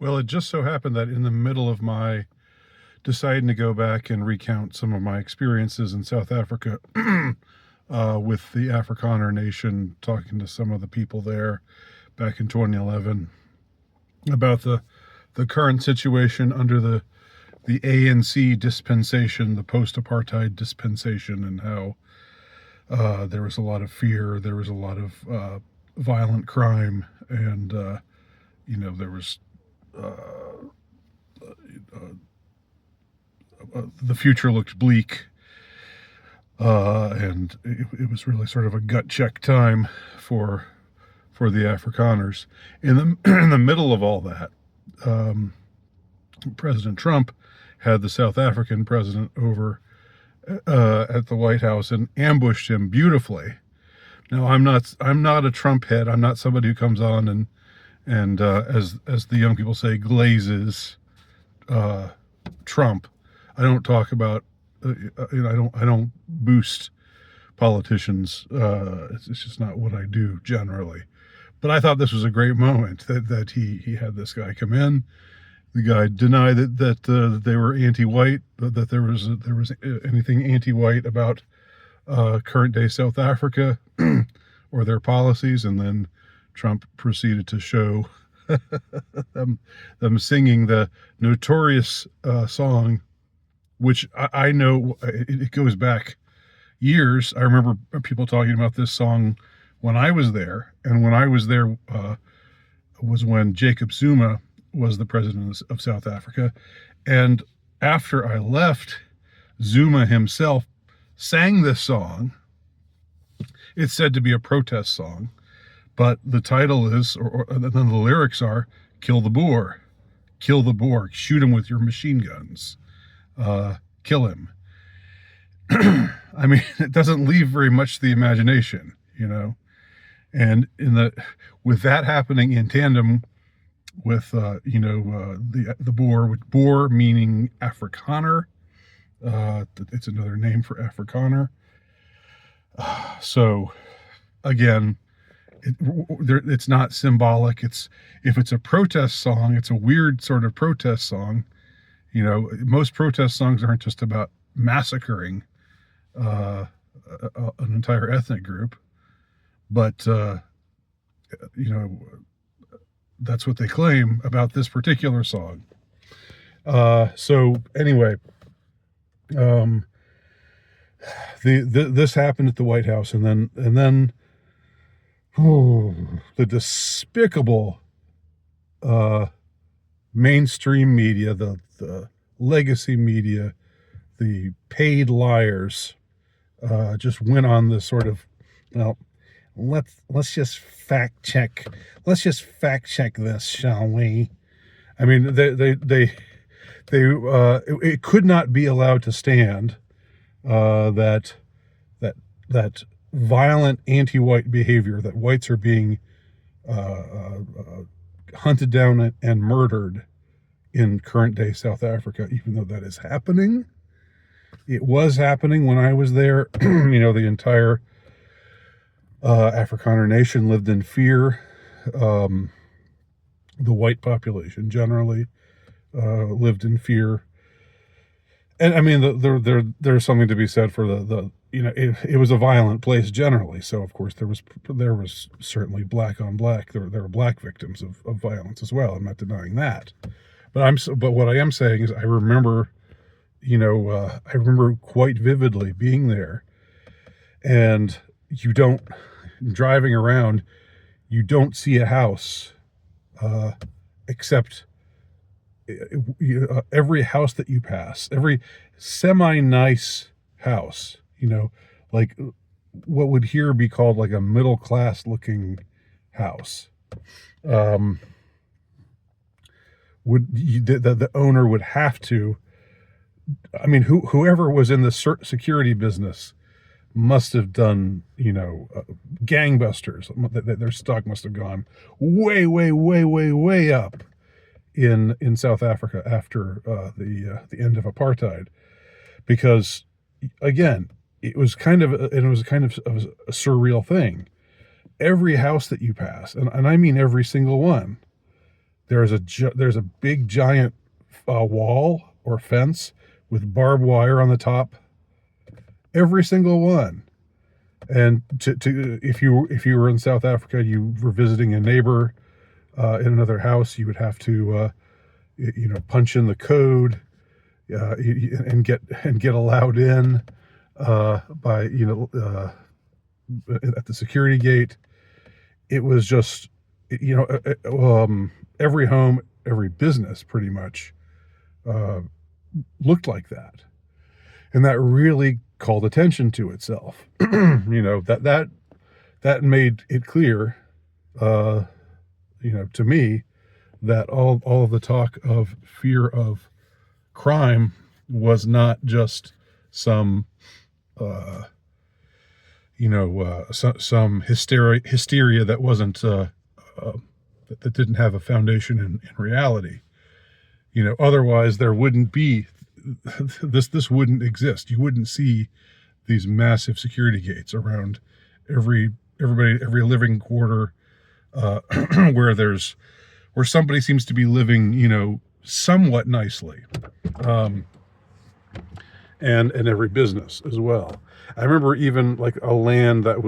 Well, it just so happened that in the middle of my deciding to go back and recount some of my experiences in South Africa with the Afrikaner nation, talking to some of the people there back in 2011 about the current situation under the ANC dispensation, the post-apartheid dispensation, and how there was a lot of fear, there was a lot of violent crime, and there was the future looked bleak, and it was really sort of a gut check time for the Afrikaners. In the middle of all that, President Trump had the South African president over at the White House and ambushed him beautifully. Now, I'm not a Trump head. I'm not somebody who comes on and as the young people say, glazes Trump. I don't talk about I don't boost politicians. It's just not what I do generally. But I thought this was a great moment that he had this guy come in. The guy denied that they were anti-white, that there was anything anti-white about current day South Africa or their policies, and then Trump proceeded to show them singing the notorious song, which I know it goes back years. I remember people talking about this song when I was there, and when I was there was when Jacob Zuma was the president of South Africa, and after I left, Zuma himself sang this song. It's said to be a protest song, but the title is, or then the lyrics are, "Kill the Boer, kill the Boer, shoot him with your machine guns, kill him." I mean, it doesn't leave very much to the imagination, And with that happening in tandem with the Boer, with Boer meaning Afrikaner, it's another name for Afrikaner. So again, it's not symbolic. If it's a protest song, it's a weird sort of protest song. Most protest songs aren't just about massacring an entire ethnic group, but that's what they claim about this particular song. So anyway, this happened at the White House, and then the despicable mainstream media, the legacy media, the paid liars, just went on this sort of, let's just fact check this, shall we? I mean, it could not be allowed to stand that violent anti-white behavior, that whites are being hunted down and murdered in current day South Africa, even though that is happening. It was happening when I was there. The entire Afrikaner nation lived in fear. The white population generally lived in fear. And I mean, there's something to be said for it was a violent place generally. So of course there was certainly black on black. There were black victims of violence as well. I'm not denying that. But what I am saying is I remember quite vividly being there, and driving around, you don't see a house except every house that you pass, every semi-nice house, like what would here be called like a middle-class looking house, the owner would have to, I mean, whoever was in the security business must have done, gangbusters. Their stock must have gone way, way, way, way, way up in South Africa after the end of apartheid, because again, it was kind of a surreal thing. Every house that you pass, and I mean every single one, there's a big giant wall or fence with barbed wire on the top. Every single one. And if you were in South Africa, you were visiting a neighbor in another house, you would have to punch in the code and get allowed in by at the security gate. It was just every home, every business pretty much looked like that, and that really called attention to itself. That made it clear, to me, that all of the talk of fear of crime was not just some some hysteria that wasn't that didn't have a foundation in reality. Otherwise there wouldn't be this wouldn't exist. You wouldn't see these massive security gates around every living quarter where somebody seems to be living, somewhat nicely, and every business as well. I remember even like a land that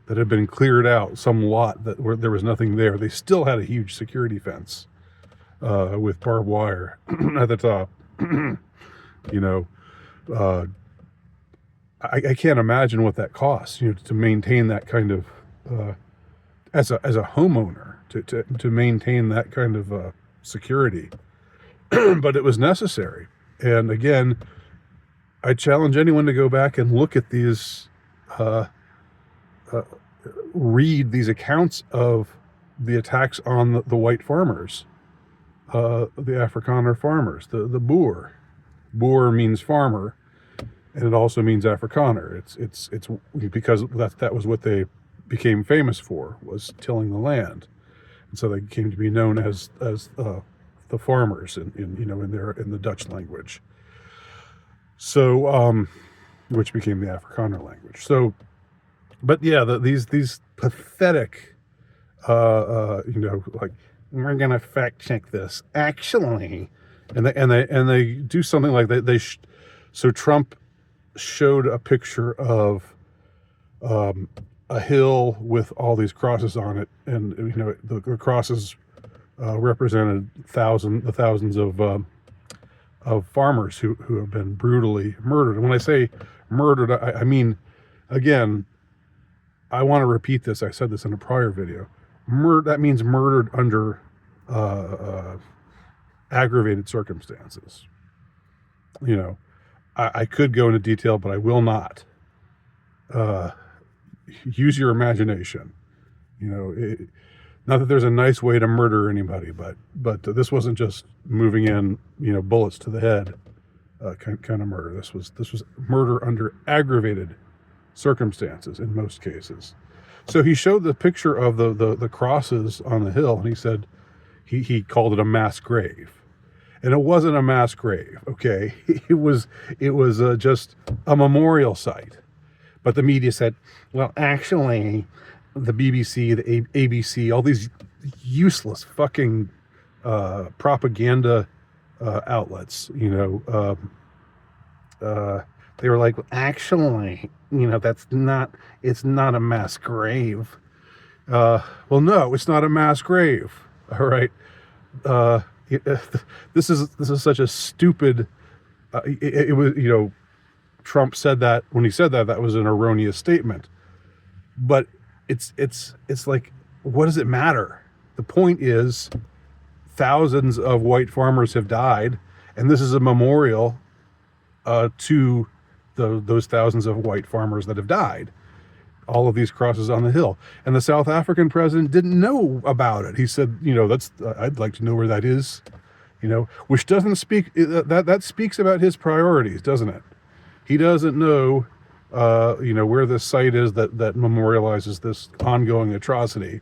had been cleared out, some lot where there was nothing there. They still had a huge security fence with barbed wire at the top. I can't imagine what that costs, to maintain that kind of as a homeowner, to maintain that kind of security. But it was necessary. And again, I challenge anyone to go back and look at these, read these accounts of the attacks on the white farmers, the Afrikaner farmers, the Boer. Boer means farmer, and it also means Afrikaner. It's because that was what they became famous for, was tilling the land, and so they came to be known as the farmers in the Dutch language. So, which became the Afrikaner language. So, but yeah, these pathetic, like, we're gonna fact check this actually, and they do something like that. So Trump showed a picture of a hill with all these crosses on it, and the crosses represented the thousands of farmers who have been brutally murdered. And when I say murdered, I mean, again, I want to repeat this. I said this in a prior video. That means murdered under aggravated circumstances. I could go into detail, but I will not. Use your imagination. Not that there's a nice way to murder anybody, but this wasn't just moving in, bullets to the head, kind of murder. This was murder under aggravated circumstances in most cases. So he showed the picture of the crosses on the hill, and he said he called it a mass grave, and it wasn't a mass grave. Okay, it was just a memorial site, but the media said, well, actually, the BBC, the ABC, all these useless fucking propaganda outlets, they were like, actually, it's not a mass grave. Well, no, it's not a mass grave. All right. This is such a stupid, it was, Trump said that when he said that was an erroneous statement, but it's like, what does it matter? The point is, thousands of white farmers have died, and this is a memorial to those thousands of white farmers that have died. All of these crosses on the hill, and the South African president didn't know about it. He said, I'd like to know where that is, which doesn't speak, that speaks about his priorities, doesn't it? He doesn't know, where this site is that memorializes this ongoing atrocity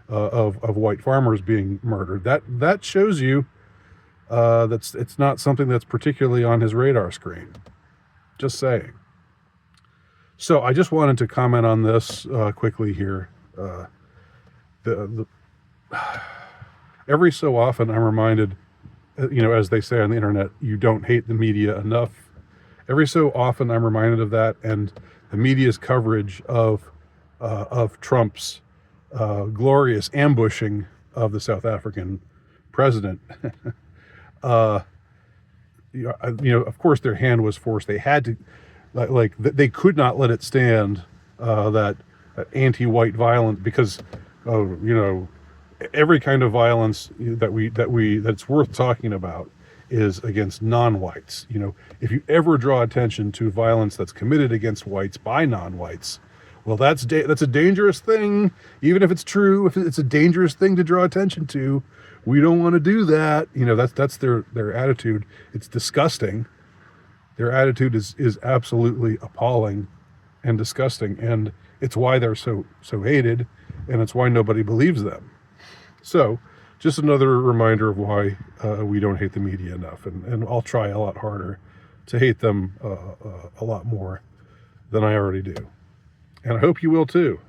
of white farmers being murdered. That shows you it's not something that's particularly on his radar screen. Just saying. So I just wanted to comment on this quickly here. And every so often I'm reminded, as they say on the internet, you don't hate the media enough. Every so often I'm reminded of that, and the media's coverage of Trump's glorious ambushing of the South African president. Of course their hand was forced. They had to, they could not let it stand, that anti-white violence, because every kind of violence that's worth talking about is against non-whites. If you ever draw attention to violence that's committed against whites by non-whites, well, that's a dangerous thing. Even if it's true, if it's a dangerous thing to draw attention to, we don't want to do that. That's their attitude. It's disgusting. Their attitude is absolutely appalling and disgusting, and it's why they're so hated, and it's why nobody believes them. So, just another reminder of why we don't hate the media enough, and I'll try a lot harder to hate them a lot more than I already do. And I hope you will too.